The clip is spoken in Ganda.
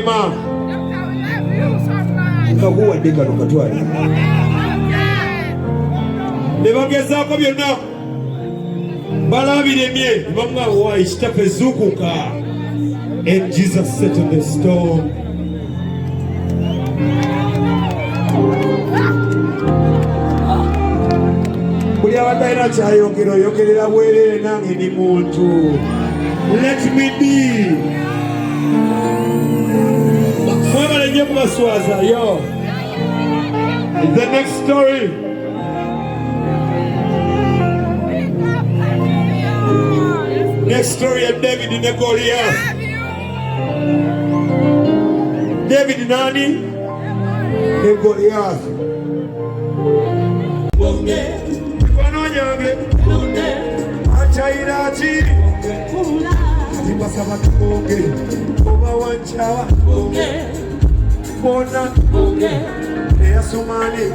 mama. Kahuwa deka nukatwali. Nebagezaako byonna. Balabiremye. Bamwa wa ishitape zukuka. And Jesus sat on the stone. Buli abadayina kyayogera oyogerera bwerere nange ndi muntu. Let me be. Mwebale nnyo kubaswaza yo. The next story. Next story of David and Goliath. David nani? And Goliath. Wanonyange. Achairachi. Atibasaba tukonge. Oba wanchawa. Bona. Eyasomani.